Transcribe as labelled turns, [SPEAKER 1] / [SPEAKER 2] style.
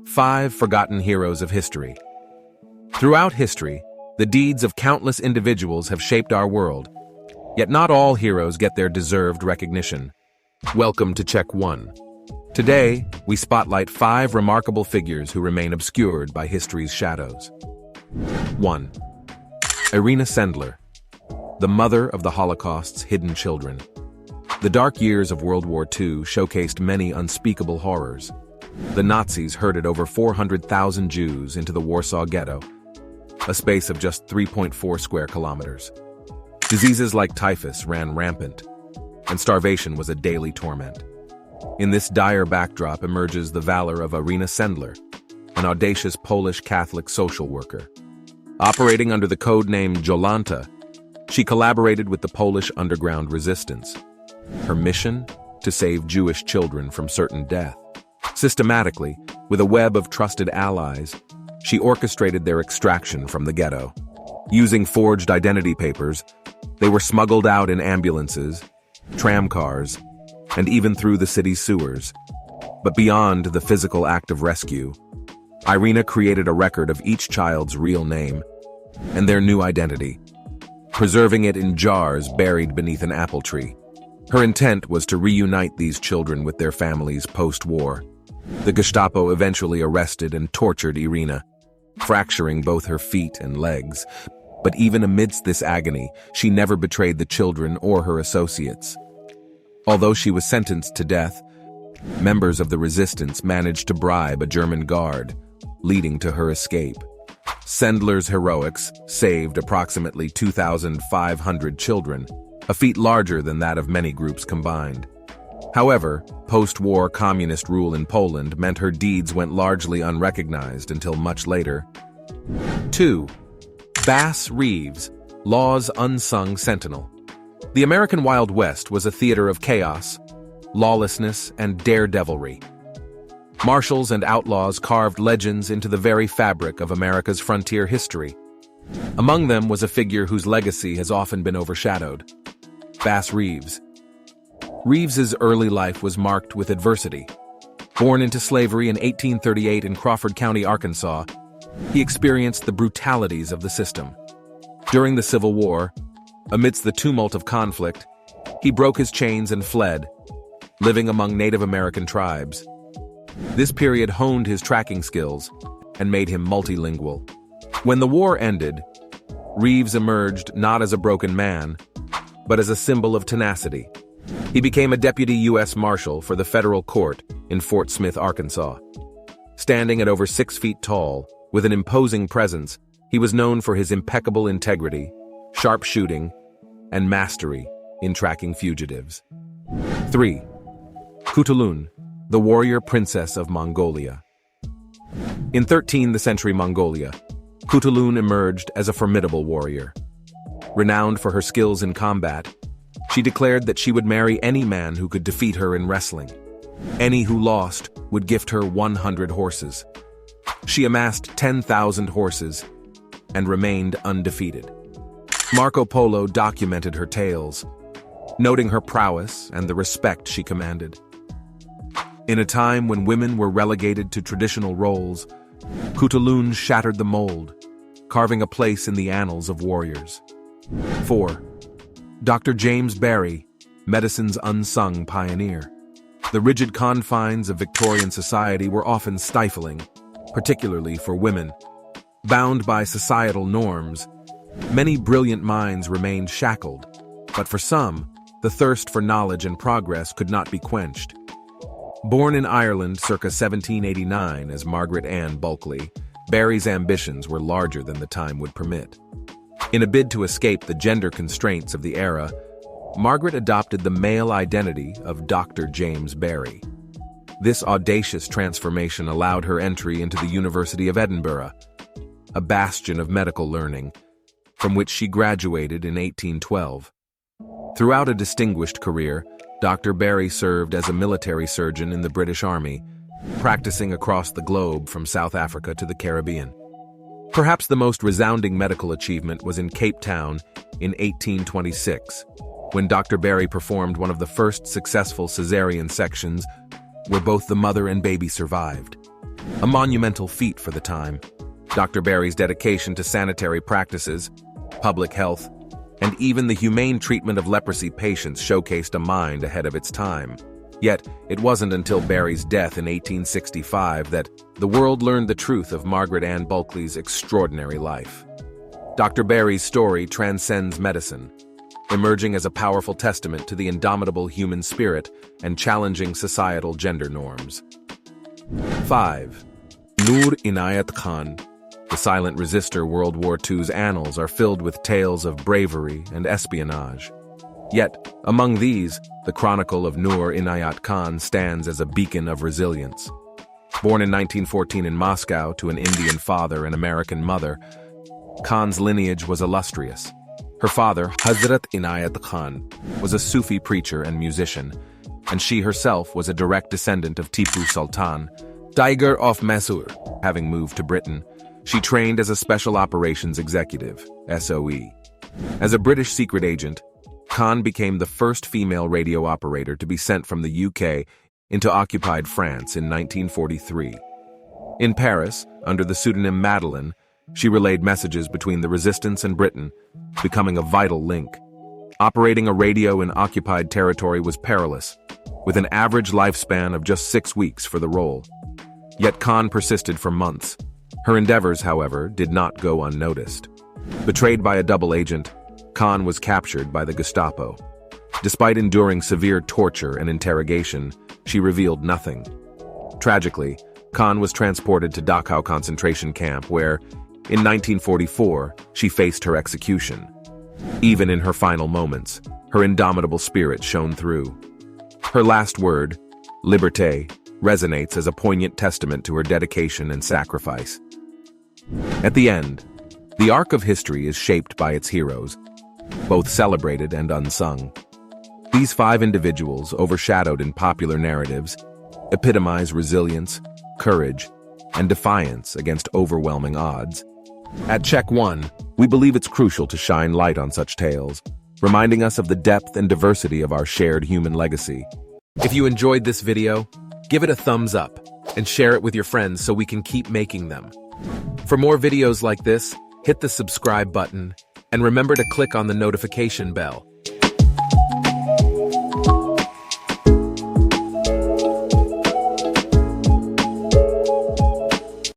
[SPEAKER 1] 5 Forgotten Heroes of History. Throughout history, the deeds of countless individuals have shaped our world, yet not all heroes get their deserved recognition. Welcome to Check 1. Today, we spotlight 5 remarkable figures who remain obscured by history's shadows. 1. Irina Sendler, the mother of the Holocaust's hidden children. The dark years of World War II showcased many unspeakable horrors. The Nazis herded over 400,000 Jews into the Warsaw Ghetto, a space of just 3.4 square kilometers. Diseases like typhus ran rampant, and starvation was a daily torment. In this dire backdrop emerges the valor of Irina Sendler, an audacious Polish Catholic social worker. Operating under the code name Jolanta, she collaborated with the Polish underground resistance. Her mission? To save Jewish children from certain death. Systematically, with a web of trusted allies, she orchestrated their extraction from the ghetto. Using forged identity papers, they were smuggled out in ambulances, tram cars, and even through the city's sewers. But beyond the physical act of rescue, Irina created a record of each child's real name and their new identity, preserving it in jars buried beneath an apple tree. Her intent was to reunite these children with their families post-war. The Gestapo eventually arrested and tortured Irina, fracturing both her feet and legs. But even amidst this agony, she never betrayed the children or her associates. Although she was sentenced to death, members of the resistance managed to bribe a German guard, leading to her escape. Sendler's heroics saved approximately 2,500 children, a feat larger than that of many groups combined. However, post-war communist rule in Poland meant her deeds went largely unrecognized until much later. 2. Bass Reeves, Law's Unsung Sentinel. The American Wild West was a theater of chaos, lawlessness, and daredevilry. Marshals and outlaws carved legends into the very fabric of America's frontier history. Among them was a figure whose legacy has often been overshadowed: Bass Reeves. Reeves's early life was marked with adversity. Born into slavery in 1838 in Crawford County, Arkansas, he experienced the brutalities of the system. During the Civil War, amidst the tumult of conflict, he broke his chains and fled, living among Native American tribes. This period honed his tracking skills and made him multilingual. When the war ended, Reeves emerged not as a broken man, but as a symbol of tenacity. He became a deputy U.S. Marshal for the federal court in Fort Smith, Arkansas. Standing at over 6 feet tall, with an imposing presence, he was known for his impeccable integrity, sharp shooting, and mastery in tracking fugitives. 3. Kutulun, the warrior princess of Mongolia. In 13th century Mongolia, Kutulun emerged as a formidable warrior. Renowned for her skills in combat, she declared that she would marry any man who could defeat her in wrestling. Any who lost would gift her 100 horses. She amassed 10,000 horses and remained undefeated. Marco Polo documented her tales, noting her prowess and the respect she commanded. In a time when women were relegated to traditional roles, Kutulun shattered the mold, carving a place in the annals of warriors. 4. Dr. James Barry, medicine's unsung pioneer. The rigid confines of Victorian society were often stifling, particularly for women. Bound by societal norms, many brilliant minds remained shackled, but for some, the thirst for knowledge and progress could not be quenched. Born in Ireland circa 1789 as Margaret Ann Bulkley, Barry's ambitions were larger than the time would permit. In a bid to escape the gender constraints of the era, Margaret adopted the male identity of Dr. James Barry. This audacious transformation allowed her entry into the University of Edinburgh, a bastion of medical learning, from which she graduated in 1812. Throughout a distinguished career, Dr. Barry served as a military surgeon in the British Army, practicing across the globe from South Africa to the Caribbean. Perhaps the most resounding medical achievement was in Cape Town in 1826, when Dr. Barry performed one of the first successful cesarean sections where both the mother and baby survived. A monumental feat for the time. Dr. Barry's dedication to sanitary practices, public health, and even the humane treatment of leprosy patients showcased a mind ahead of its time. Yet, it wasn't until Barry's death in 1865 that the world learned the truth of Margaret Ann Bulkley's extraordinary life. Dr. Barry's story transcends medicine, emerging as a powerful testament to the indomitable human spirit and challenging societal gender norms. 5. Noor Inayat Khan. The silent resistor. World War II's annals are filled with tales of bravery and espionage. Yet, among these, the chronicle of Noor Inayat Khan stands as a beacon of resilience. Born in 1914 in Moscow to an Indian father and American mother, Khan's lineage was illustrious. Her father, Hazrat Inayat Khan, was a Sufi preacher and musician, and she herself was a direct descendant of Tipu Sultan, Tiger of Mysore. Having moved to Britain, she trained as a Special Operations Executive, SOE. As a British secret agent, Khan became the first female radio operator to be sent from the UK into occupied France in 1943. In Paris, under the pseudonym Madeleine, she relayed messages between the resistance and Britain, becoming a vital link. Operating a radio in occupied territory was perilous, with an average lifespan of just 6 weeks for the role. Yet Khan persisted for months. Her endeavors, however, did not go unnoticed. Betrayed by a double agent, Khan was captured by the Gestapo. Despite enduring severe torture and interrogation, she revealed nothing. Tragically, Khan was transported to Dachau concentration camp where, in 1944, she faced her execution. Even in her final moments, her indomitable spirit shone through. Her last word, liberté, resonates as a poignant testament to her dedication and sacrifice. At the end, the arc of history is shaped by its heroes, both celebrated and unsung. These 5 individuals, overshadowed in popular narratives, epitomize resilience, courage, and defiance against overwhelming odds. At Check One, we believe it's crucial to shine light on such tales, reminding us of the depth and diversity of our shared human legacy. If you enjoyed this video, give it a thumbs up and share it with your friends so we can keep making them. For more videos like this, hit the subscribe button and remember to click on the notification bell.